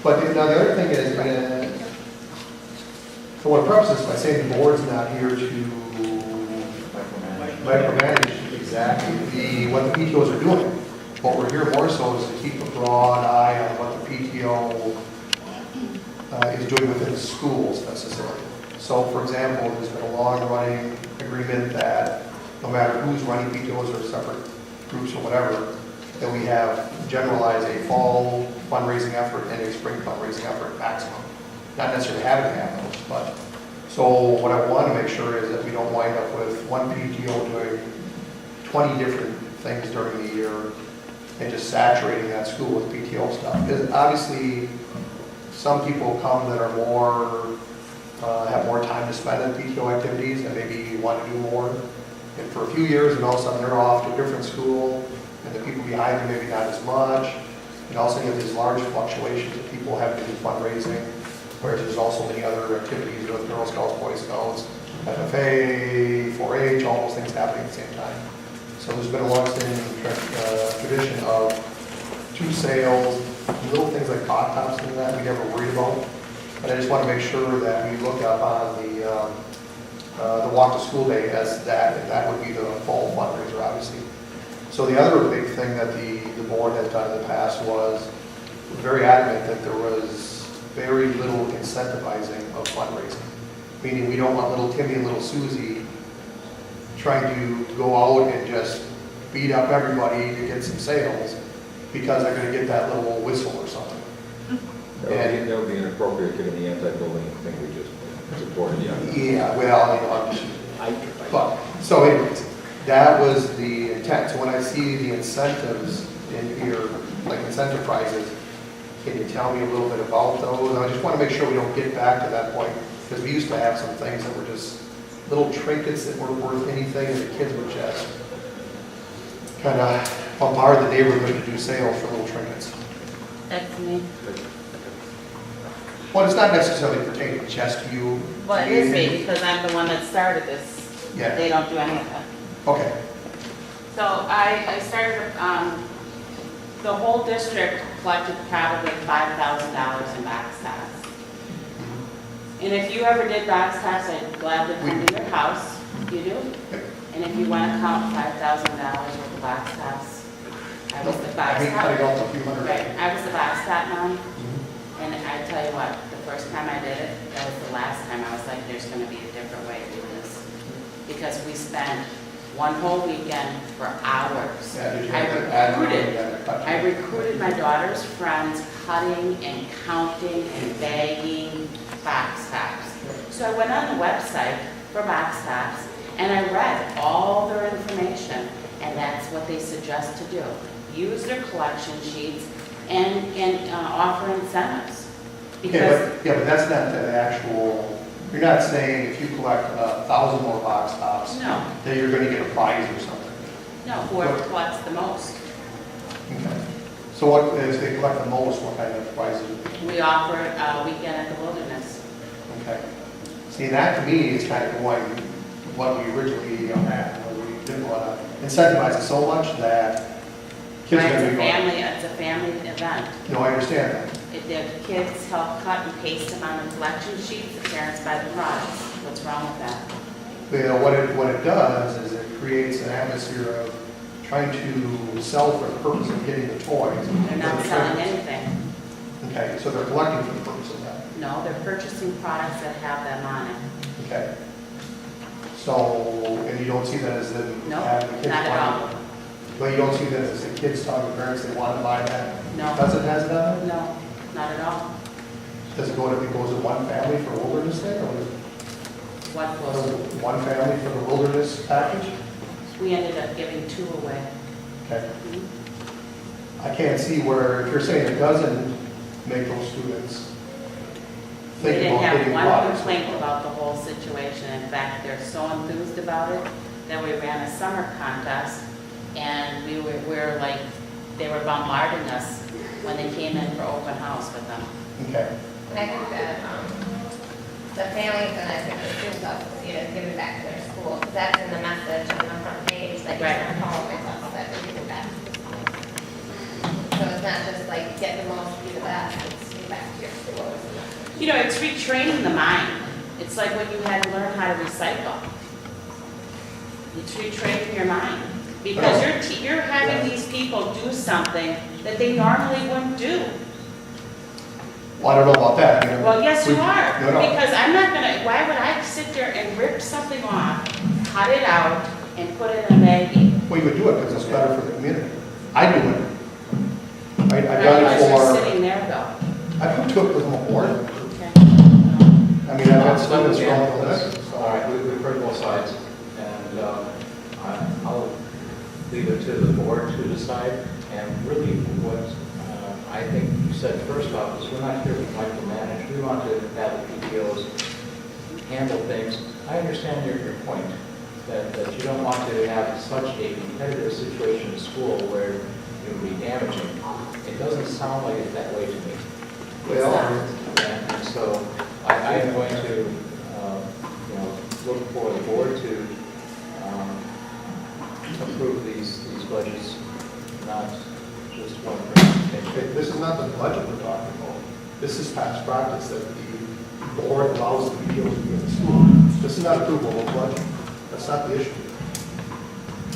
But now the other thing is, I want to preface this by saying the board's not here to micromanage exactly what the PTOs are doing. What we're here more so is to keep a broad eye on what the PTO is doing within the schools necessarily. So for example, there's been a long-running agreement that no matter who's running PTOs or separate groups or whatever, that we have generalized a fall fundraising effort and a spring fundraising effort maximum. Not necessarily having to have those, but so what I want to make sure is that we don't wind up with one PTO doing 20 different things during the year and just saturating that school with PTO stuff. Because obviously, some people come that are more, have more time to spend on PTO activities and maybe want to do more. And for a few years, and all of a sudden they're off to a different school, and the people behind them maybe not as much. And also you have these large fluctuations of people having to do fundraising, whereas there's also many other activities with Girl Scouts, Boy Scouts, FFA, 4-H, all those things happening at the same time. So there's been a long-standing tradition of 2 sales, little things like hot tops and that we never worried about. But I just want to make sure that we look up on the walk to school day as that, and that would be the fall fundraiser, obviously. So the other big thing that the board has done in the past was very adamant that there was very little incentivizing of fundraising. Meaning we don't want little Timmy and little Susie trying to go out and just beat up everybody to get some sales because they're going to get that little whistle or something. That would be inappropriate given the anti-bullying thing we just supported. Yeah, well, but, so anyways, that was the intent. So when I see the incentives in here, like incentive prizes, can you tell me a little bit about those? I just want to make sure we don't get back to that point, because we used to have some things that were just little trinkets that weren't worth anything, and the kids would just kind of bombard the neighborhood to do sales for little trinkets. That's me. Well, it's not necessarily pertaining just to you. Well, it is me, because I'm the one that started this. Yeah. They don't do any of that. Okay. So I started, the whole district collected probably $5,000 in box tops. And if you ever did box tops, I'd gladly come to your house. You do? And if you want to count $5,000 worth of box tops, I was the box top. Right, I was the box top mom. And I tell you what, the first time I did it, that was the last time I was like, there's going to be a different way to do this. Because we spent one whole weekend for hours. I recruited my daughter's friends cutting and counting and bagging box tops. So I went on the website for box tops and I read all their information, and that's what they suggest to do. Use their collection sheets and offer incentives. Because but that's not the actual, you're not saying if you collect 1,000 more box tops, no, that you're going to get a prize or something. no, whoever collects the most. Okay. So what, if they collect the most, what kind of prizes? We offer a weekend at the wilderness. Okay. See, that to me is kind of going what we originally had. We didn't want to incentivize it so much that kids are going to be going. It's a family event. No, I understand that. If the kids help cut and paste them on the collection sheets, the parents buy the products. What's wrong with that? Well, what it does is it creates an atmosphere of trying to sell for the purpose of getting the toys. They're not selling anything. Okay, so they're collecting for the purpose of that. No, they're purchasing products that have them on it. Okay. So, and you don't see that as the No, the kids not at all. But you don't see that as the kids telling the parents they want to buy that? No. Because it has it on it? No, not at all. Does it go to one family for wilderness day, or What was was, it one family for the wilderness package? we ended up giving 2 away. Okay. I can't see where, if you're saying it doesn't make those students We think didn't about have getting one products. complaint about the whole situation. In fact, they're so enthused about it that we ran a summer contest, and we were like, they were bombarding us when they came in for open house with them. Okay. And I think that the families and I think the students also see it as giving back to their school, because that's in the message on the front page that you Right. can follow myself, that we're giving back to the school. So it's not just like get the most, be the best, it's give back to You know, it's retraining the mind. It's like when you had to learn how to recycle. It's retraining your mind. Because you're having these people do something that they normally wouldn't do. Well, I don't know about that. I mean, Well, yes, you we- are. No, no. Because I'm not gonna, why would I sit there and rip something off, cut it out, and put it in a baggie? Well, you would do it because it's better for the community. I do it. I've done Otherwise, it you're for, sitting there though. I've do it because I'm a board. Okay. I mean, I've had students from the list. All right, we've heard both sides, and I'll leave it to the board to decide. And really, what I think you said first off is we're not here to micromanage. We want to have the PTOs handle things. I understand your point, that you don't want to have such a competitive situation in school where it would be damaging. It doesn't sound like it that way to me. Well, And so I am going to, look for the board to approve these budgets, not just one thing. this is not the budget we're talking about. This is past practice that the board allows the PTOs to be in the school. This is not approval of a budget. That's not the issue.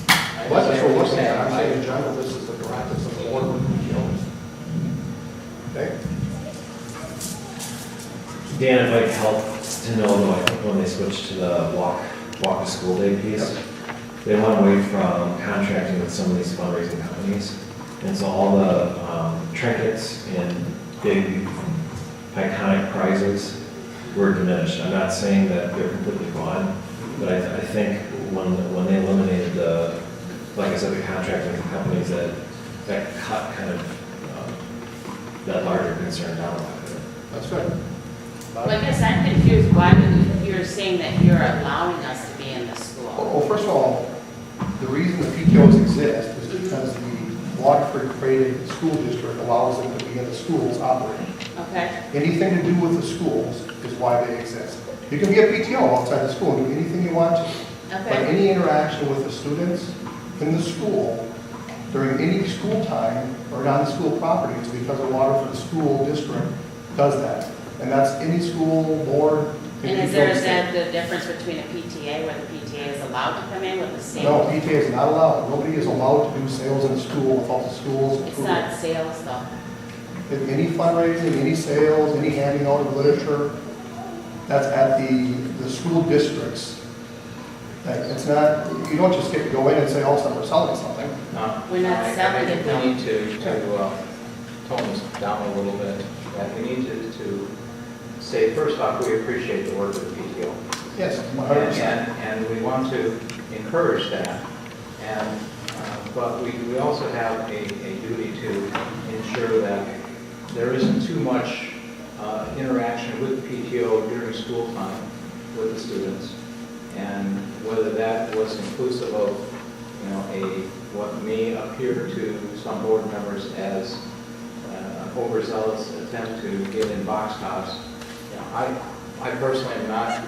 I Budgets understand we're what looking you're at, I'm saying in saying. general, this is the practice of the board with PTOs. Okay? Dan, it might help to know, though, I think when they switch to the walk to school day piece, they want away from contracting with some of these fundraising companies. And so all the trinkets and big iconic prizes were diminished. I'm not saying that they're completely gone, but I think when they eliminated the, like I said, the contracting with the companies, that cut kind of that larger concern down a lot of it. That's good. Well, I guess I'm confused why you're saying that you're allowing us to be in the school. Well, first of all, the reason the PTOs exist is because the Waterford Creative School District allows them to be in the schools operating. Okay? Anything to do with the schools is why they exist. You can be a PTO outside the school and do anything you want to. But Okay. any interaction with the students in the school during any school time or on the school property is because the Waterford School District does that. And that's any school board. And is there the difference between a PTA where the PTA is allowed to come in with the same? No, PTA is not allowed. Nobody is allowed to do sales in the school without the school's It's approval. not sales though. Any fundraising, any sales, any handing out of literature, that's at the school districts. Like, it's not, you don't just go in and say, oh, we're selling something. We're not selling it, though. We need to tone this down a little bit. And we need to say, first off, we appreciate the work of the PTO. Yes, 100%. And we want to encourage that. And, but we also have a duty to ensure that there isn't too much interaction with the PTO during school time with the students. And whether that was inclusive of, what may appear to some board members as overzealous attempt to get in box tops. I personally am not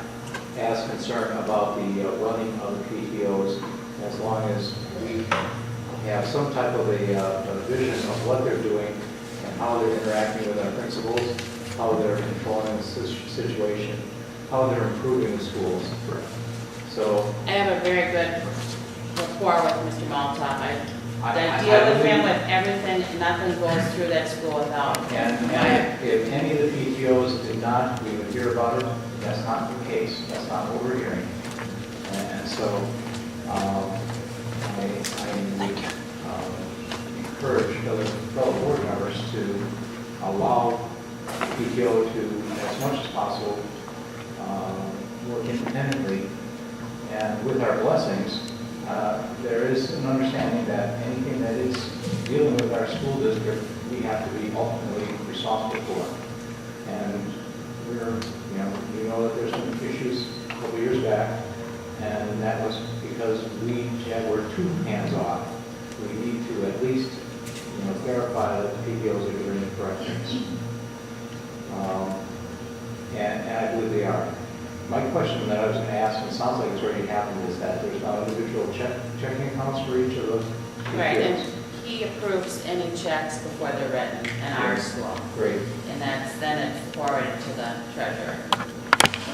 as concerned about the running of the PTOs as long as we have some type of a vision of what they're doing and how they're interacting with our principals, how they're controlling the situation, how they're improving the schools. So I have a very good rapport with Mr. Maltop. I I deal with him believe- with everything, nothing goes through that school without. And if any of the PTOs did not, we would hear about it. That's not the case. That's not what we're hearing. And so I encourage other fellow board members to allow PTO to, as much as possible, work independently. And with our blessings, there is an understanding that anything that is dealing with our school district, we have to be ultimately responsible for. And we know that there's some issues a couple years back, and that was because we were too hands-off. We need to at least, verify that the PTOs are doing the correct things. And I believe they are. My question that I was going to ask, and it sounds like it's already happened, is that there's now individual checking accounts for each of those PTOs. Right, and he approves any checks before they're written in our school. Great. And then it's forwarded to the treasurer.